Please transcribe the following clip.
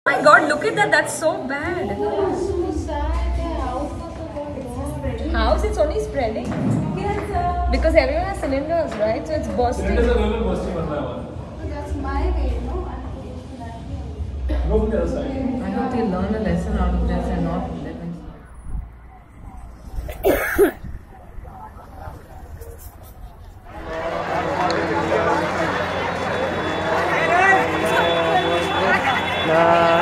Oh my God, look at that. That's so bad. So sad. House, it's only spreading. Because everyone has cylinders, right? So it's bursting. Cylinders are really bursting. That's my way, no? Go to the other side. I hope they learn a lesson out of this and not live in. La